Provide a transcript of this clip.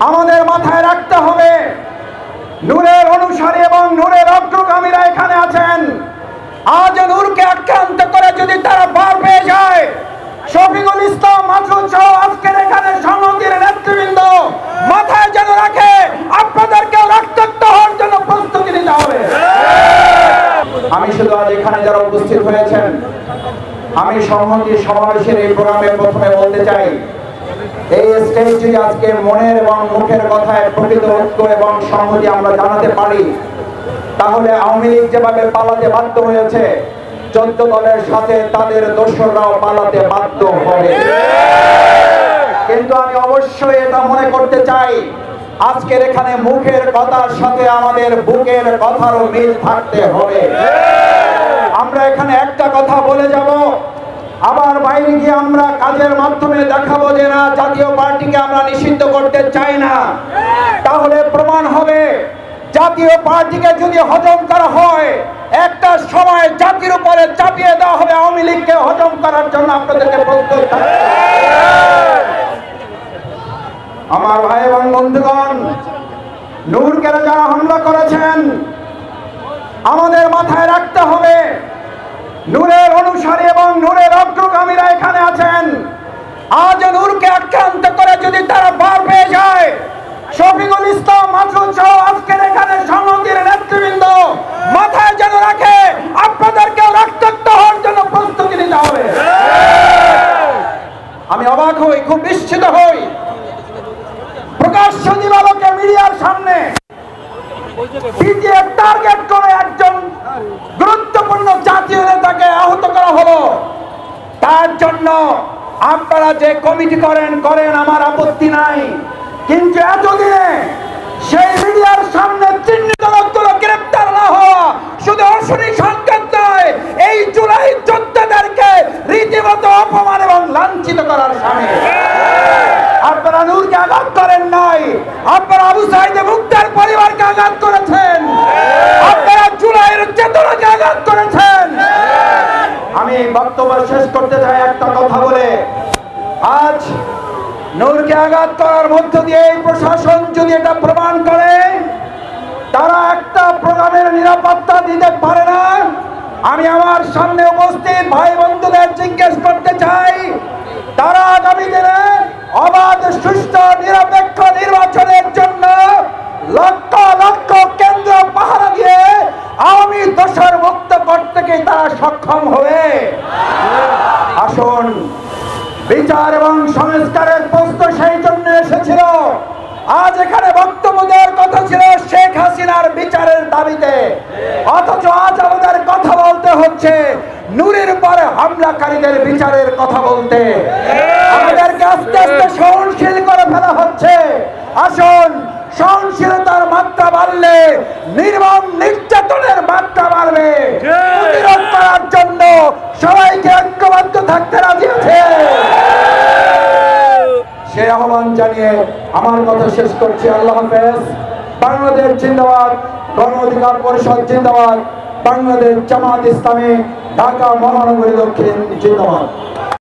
আমাদের মাথায় রাখতে হবে, নূরের অনুসারী এবং নূরের অগ্রগামীরা এখানে আছেন। আজ নূরকে আক্রান্ত করে যদি তারা পার পেয়ে যায়, শফিকুল ইসলাম মাসুদ সহ আজকের এখানে সংহতির নেতৃবৃন্দ মাথায় যেন রাখে, আপনাদেরকেও রক্তাক্ত হওয়ার জন্য প্রস্তুতি নিতে হবে। আমি শুধু আজ এখানে যারা উপস্থিত হয়েছেন, আমি সংহতি সমাবেশের এই প্রোগ্রামে প্রথমে বলতে চাই, এই স্টেজ যদি আজকে মনের এবং মুখের কথায় প্রকৃত ঐক্য এবং সংহতি আমরা জানাতে পারি, তাহলে আওয়ামী লীগ যেভাবে পালাতে বাধ্য হয়েছে, 14 দলের সাথে তাদের দোসররাও পালাতে বাধ্য হবে। কিন্তু আমি অবশ্যই এটা মনে করতে চাই, আজকের এখানে মুখের কথার সাথে আমাদের বুকের কথারও মিল থাকতে হবে। আমরা এখানে একটা কথা বলে যাব, আবার বাইরে গিয়ে আমরা কাজের মাধ্যমে দেখাবো যে না, জাতীয় পার্টিকে আমরা নিষিদ্ধ করতে চাই না। তাহলে প্রমাণ হবে জাতীয় পার্টিকে যদি হজম করা হয়, একটা সময় জাতির উপরে চাপিয়ে দেওয়া হবে আওয়ামী লীগকে হজম করার জন্য। আপনাদেরকে প্রস্তুত থাকতে হবে। আমার ভাই এবং বন্ধুগণ, নূরকে যারা হামলা করেছেন, আমাদের মাথায় রাখতে হবে, নূরের অনুসারী এবং নূরের অগ্রগামীরা এখানে আছেন। আজ নূরকে আক্রান্ত করে যদি তারা পার পেয়ে যায়, শফিকুল ইসলাম মাসুদ সহ আজকের এখানে সংহতির নেতৃবৃন্দ মাথায় যেন রাখে, আপনাদেরকেও রক্তাক্ত হওয়ার জন্য প্রস্তুতি নিতে হবে। আমি অবাক হই, খুব নিশ্চিত হই, প্রকাশ্য দিবালোকে মিডিয়ার সামনে পিটিএফ টার্গেট করে একজন গুরুত্বপূর্ণ জাতীয় নেতাকে আহত করা হলো। তার জন্য আপনারা যে কমিটি করেন, আমার আপত্তি নাই, কিন্তু এতদিনে সেই মিডিয়ার সামনে চিহ্নিত লোকগুলো গ্রেপ্তার না হওয়া শুধু অশনি সংকেত নয়, এই জুলাই যোদ্ধাদেরকে রীতিমতো অপমান এবং লাঞ্ছিত করার সামিল। আপনারা নূরকে আঘাত করেন নাই, আপনারা আবু সাইদ মুক্তার পরিবারকে আঘাত করেছেন, আপনারা জুলাইয়ের চেতনাকে আঘাত করেছেন। আমি বক্তব্য শেষ করতে চাই একটা কথা বলে, আজ নূরকে আঘাত করার মধ্য দিয়ে এই প্রশাসন যদি এটা প্রমাণ করে তারা একটা প্রোগ্রামের নিরাপত্তা দিতে পারে না, আমি আমার সামনে উপস্থিত ভাই বন্ধুদের জিজ্ঞেস করতে চাই, তারা আগামী দিনে অবাধ, সুষ্ঠু, নিরপেক্ষ নির্বাচনের জন্য লক্ষ লক্ষ কেন্দ্র পাহারা দিয়ে আওয়ামী দোষর মুক্ত করতে কি তারা সক্ষম হবে? আসুন, বিচার এবং সংস্কারের প্রশ্ন সেই জন্য এসেছিল। আজ এখানে বক্তব্য দেওয়ার কথা ছিল শেখ হাসিনার বিচারের দাবিতে, অথচ আজ আমাদের কথা বলতে হচ্ছে নূরের উপরে হামলাকারীদের বিচারের কথা বলতে। আমাদেরকে আস্তে আস্তে সহনশীল করে ফেলা হচ্ছে। আসুন, সহনশীলতার মাত্রা বাড়লে নির্মম নির্যাতনের মাত্রা বাড়বে। প্রতিরোধ করার জন্য সবাইকে ঐক্যবদ্ধ থাকতে রাজি আছে। সেই আহ্বান জানিয়ে আমার কথা শেষ করছি। আল্লাহ হাফেজ। বাংলাদেশ জিন্দাবাদ, গণ অধিকার পরিষদ জিন্দাবাদ, বাংলাদেশ জামাত ইসলামী ঢাকা মহানগরী দক্ষিণ জিন্দাবাদ।